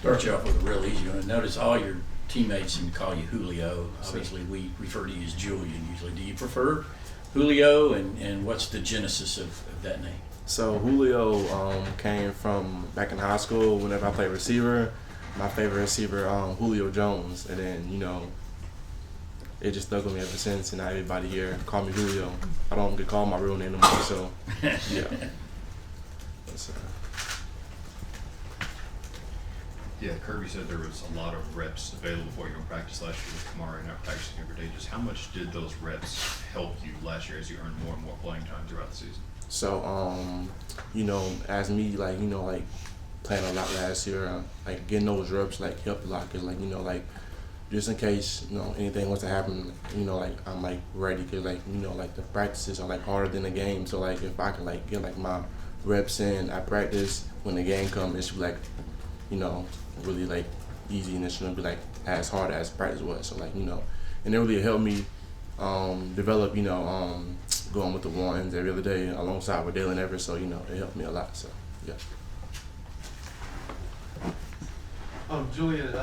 Start you off with a real easy one. Notice all your teammates seem to call you Julio. Obviously, we refer to you as Julian usually. Do you prefer Julio, and what's the genesis of that name? So Julio came from back in high school. Whenever I played receiver, my favorite receiver, Julio Jones, and then it just stuck with me ever since. And now everybody here call me Julio. I don't get called my real name anymore, so yeah. Yeah, Kirby said there was a lot of reps available for you in practice last year with Kamara not practicing every day. Just how much did those reps help you last year as you earned more and more playing time throughout the season? So, as me, playing a lot last year, getting those reps, helped a lot. Cause, just in case, anything was to happen, I'm, ready. Cause, the practices are, harder than the game. So, if I can, get, my reps in at practice, when the game comes, it should be, really, easy, and it shouldn't be, as hard as practice was. So, and it really helped me develop, going with the ones every other day alongside with Dale and Everett. So, it helped me a lot. So, yeah. Julian,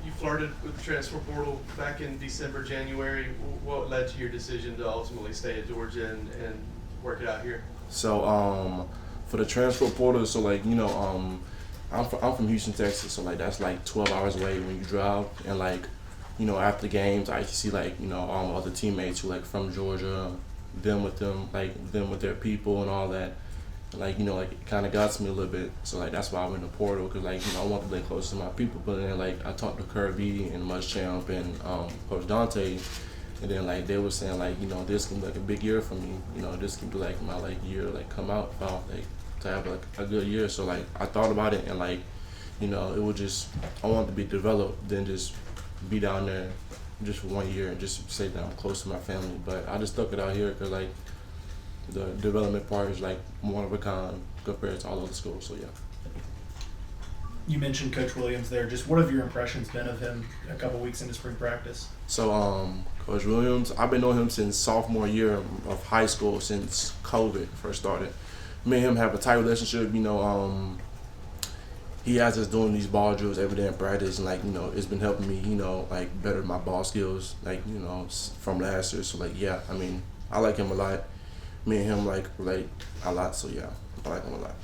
you flirted with the transfer portal back in December, January. What led to your decision to ultimately stay at Georgia and work it out here? So, for the transfer portal, so, I'm from Houston, Texas, so that's 12 hours away when you drive, and after games, I used to see all my other teammates who from Georgia, them with their people and all that, and it kind of got to me a little bit. So that's why I went to portal, because I want to play close to my people. But then I talked to Kirby and Muschamp and Coach Dante, and then they were saying this can be a big year for me. This can be my year come out if I to have a good year. So I thought about it, and it was just, I wanted to be developed than just be down there just for 1 year and just say that I'm close to my family. But I just stuck it out here because the development part is one of a kind compared to all other schools. So yeah. You mentioned Coach Williams there. Just what have your impressions been of him a couple weeks into spring practice? So Coach Williams, I've been knowing him since sophomore year of high school, since COVID first started. Me and him have a tight relationship. He has us doing these ball drills every day in practice, and it's been helping me, better my ball skills, from last year. So yeah, I like him a lot. Me and him relate a lot. So yeah, I like him a lot.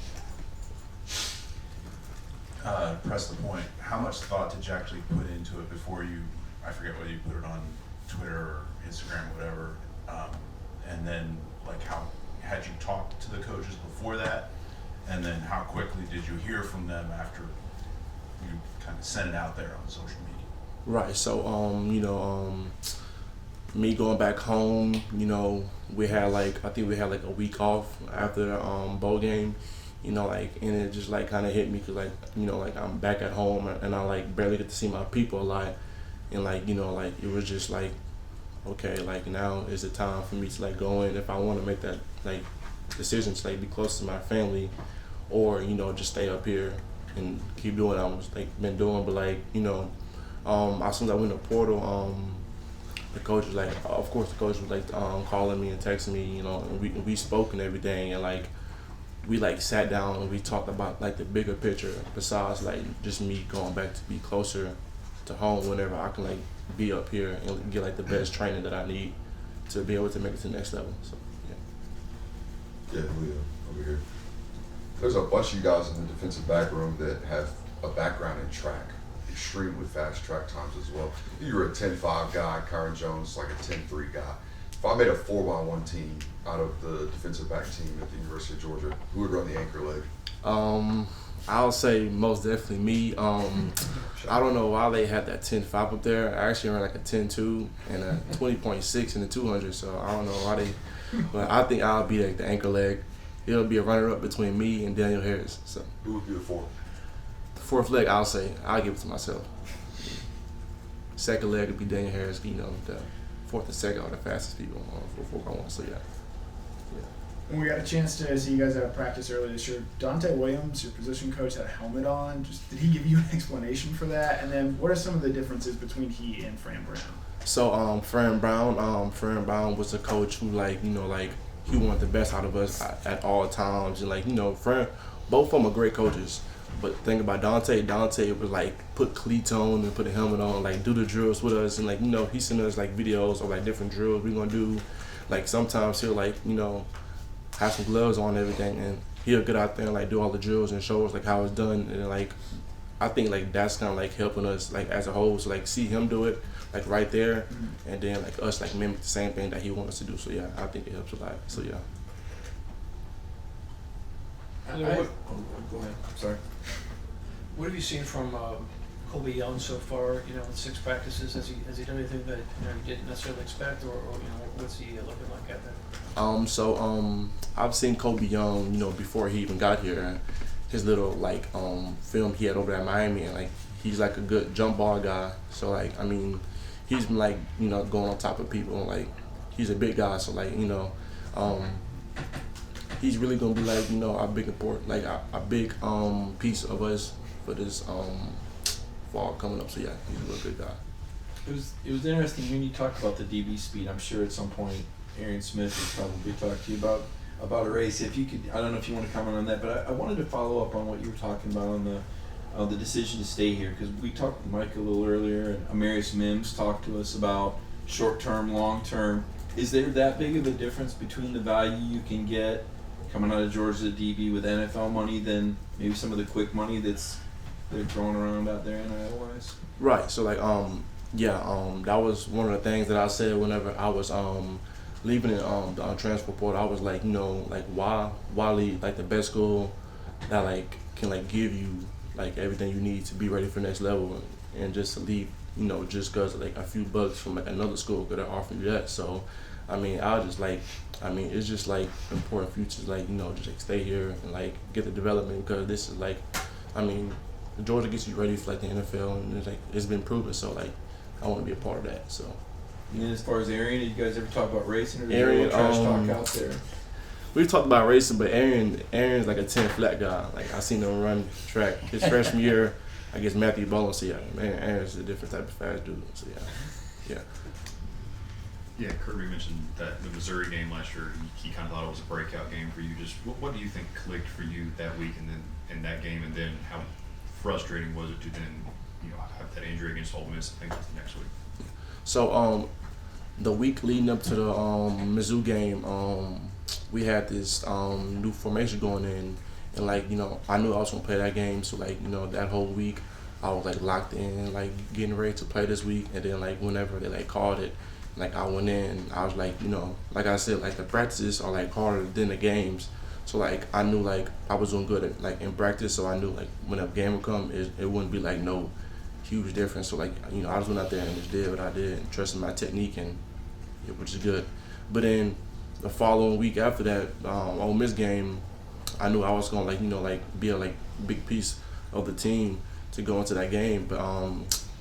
Press the point. How much thought did you actually put into it before you? I forget whether you put it on Twitter or Instagram or whatever. And then how had you talked to the coaches before that? And then how quickly did you hear from them after you kind of sent it out there on social media? Right. So me going back home, we had I think we had a week off after the bowl game, and it just kind of hit me because I'm back at home and I barely get to see my people a lot, and it was just okay, now is the time for me to go in if I want to make that decision to be close to my family, or just stay up here and keep doing what I was been doing. But as soon as I went to portal, the coach was of course the coach was calling me and texting me, and we spoke and everything, and we sat down and we talked about the bigger picture besides just me going back to be closer to home whenever I can be up here and get the best training that I need to be able to make it to the next level. So yeah. Yeah, Leo, over here. There's a bunch of you guys in the defensive back room that have a background in track, extremely fast track times as well. You were a 10.5 guy, Kyron Jones a 10.3 guy. If I made a 4x1 team out of the defensive back team at the University of Georgia, who would run the anchor leg? I'll say most definitely me. I don't know why they had that 10.5 up there. I actually ran a 10.2 and a 20.6 in the 200, so I don't know why they. But I think I'll be the anchor leg. It'll be a runner-up between me and Daniel Harris. So who would be the fourth? The fourth leg, I'll give it to myself. Second leg would be Daniel Harris. The fourth and second are the fastest people for 4x1. So yeah. When we got a chance to see you guys at practice earlier this year, Dante Williams, your position coach, had a helmet on. Did he give you an explanation for that? And then what are some of the differences between he and Fran Brown? So Fran Brown was a coach who he wanted the best out of us at all times, and Fran, both of them are great coaches, But the thing about Dante would like put cleats on and put a helmet on, like do the drills with us, and like he sent us like videos of like different drills we're gonna do. Like sometimes he'll like have some gloves on and everything, and he'll get out there and like do all the drills and show us like how it's done, and like I think like that's kind of like helping us like as a whole. So like see him do it like right there, and then like us like mimic the same thing that he wants us to do. So yeah, I think it helps a lot. So yeah. Go ahead. Sorry. What have you seen from Colby Young so far? In 6 practices, has he done anything that you didn't necessarily expect, or what's he looking like at that? I've seen Kobe Young, before he even got here. His little like film he had over at Miami, and like he's like a good jump ball guy. So like he's been like going on top of people, and like he's a big guy. So like he's really gonna be like a big a big piece of us for this fall coming up. So yeah, he's a real good guy. It was interesting when you talked about the DB speed. I'm sure at some point Aaron Smith will probably talk to you about a race. If you could, I don't know if you want to comment on that, but I wanted to follow up on what you were talking about on the decision to stay here, because we talked with Mike a little earlier, and Amarius Mims talked to us about short term, long term. Is there that big of a difference between the value you can get coming out of Georgia DB with NFL money than maybe some of the quick money they're throwing around out there NIL-wise? Right. So like that was one of the things that I said whenever I was leaving the transfer portal. I was like, why leave like the best school that like can like give you like everything you need to be ready for next level, and just to leave just cause like a few bucks from like another school could offer you that. So I was just like, it's just like important for you to like just like stay here and like get the development, because this is like Georgia gets you ready for like the NFL, and it's been proven. So like I want to be a part of that. So. And then as far as Arian, did you guys ever talk about racing, or did Arian, you trash talk out there? We talked about racing, but Aaron's like a 10 flat guy. Like I seen him run track his freshman year. I guess Matthew Bowling. So yeah, man, Aaron's a different type of fast dude. So yeah. Yeah, Kirby mentioned that the Missouri game last year, he kind of thought it was a breakout game for you. Just what do you think clicked for you that week, and then in that game, and then how frustrating was it to then have that injury against Ole Miss? I think that's the next week. So the week leading up to the Mizzou game, we had this new formation going in, and like I knew I was gonna play that game. So like that whole week I was like locked in, like getting ready to play this week. And then like whenever they like called it, like I went in, I was like like I said, like the practices are like harder than the games. So like I knew like I was doing good at, like in practice. So I knew like when a game would come, it wouldn't be like no huge difference. So like I just went out there and just did what I did, and trusted my technique, and which is good. But then the following week after that Ole Miss game, I knew I was gonna be a big piece of the team to go into that game. But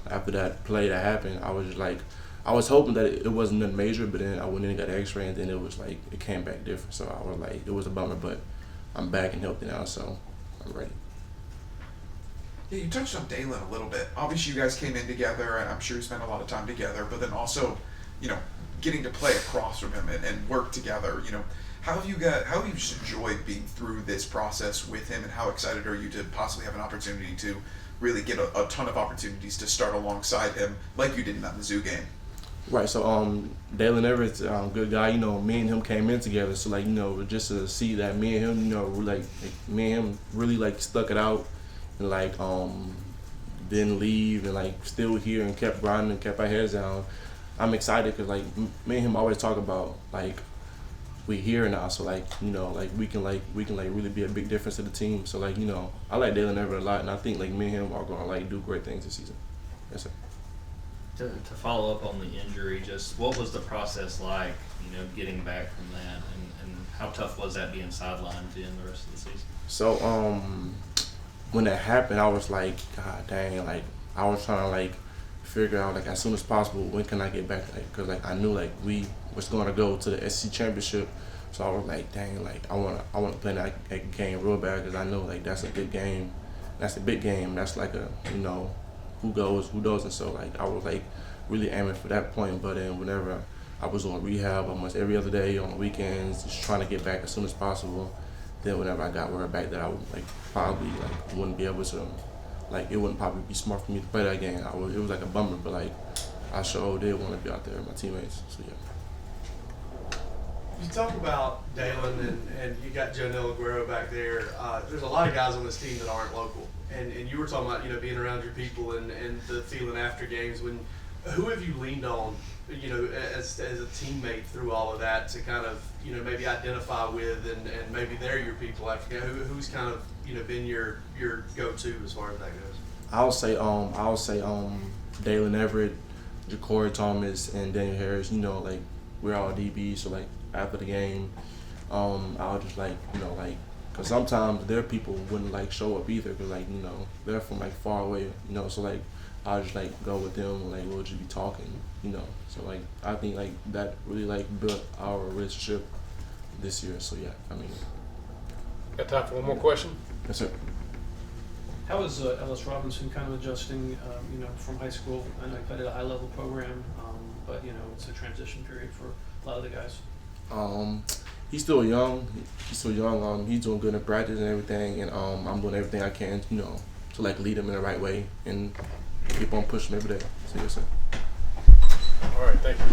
after that play that happened, I was just like, I was hoping that it wasn't nothing major, but then I went in and got an X-ray, and then it was like it came back different. So I was like, it was a bummer, but I'm back and healthy now, so I'm ready. Yeah, you touched on Dalen a little bit. Obviously, you guys came in together, and I'm sure you spent a lot of time together. But then also, getting to play across from him and work together. How have you just enjoyed being through this process with him, and how excited are you to possibly have an opportunity to really get a ton of opportunities to start alongside him, like you did in that Mizzou game? Right. So Dalen Everett's a good guy. Me and him came in together. So like just to see that me and him, me and him really like stuck it out, and like didn't leave, and like still here and kept grinding and kept our heads down. I'm excited because like me and him always talk about like we here now, so like we can really be a big difference to the team. So like I like Dalen Everett a lot, and I think like me and him are gonna like do great things this season. Yes, sir. To follow up on the injury, just what was the process like, getting back from that, and how tough was that being sidelined in the rest of the season? So when that happened, I was like, God dang, like I was trying to like figure out like as soon as possible when can I get back, like because like I knew like we was going to go to the SEC championship, so I was like, dang, like I want to play that game real bad, because I know like that's a big game, that's like a who goes, who doesn't. So like I was like really aiming for that point. But then whenever I was on rehab almost every other day on the weekends, just trying to get back as soon as possible, then whenever I got word back that I would like probably like wouldn't be able to, like it wouldn't probably be smart for me to play that game. It was like a bummer, but like I sure did want to be out there with my teammates. So yeah. You talk about Dalen and you got Jonel Aguero back there. There's a lot of guys on this team that aren't local. And you were talking about, being around your people and the feeling after games. Who have you leaned on, as a teammate through all of that to kind of, maybe identify with and maybe they're your people after game? Who's kind of, been your go-to as far as that goes? I'll say Dalen Everett, Ja'Cory Thomas, and Daniel Harris. Like we're all DBs, so like after the game, I'll just because sometimes their people wouldn't like show up either, because they're from like far away, so like I'll just like go with them and like we'll just be talking, so like I think like that really like built our relationship this year. So yeah, I mean. Got time for one more question? Yes, sir. How is Ellis Robinson kind of adjusting, from high school? I know he played at a high-level program, but, it's a transition period for a lot of the guys. He's still young. He's doing good in practice and everything, and I'm doing everything I can, to like lead him in the right way and keep on pushing every day. So yes, sir. All right, thank you.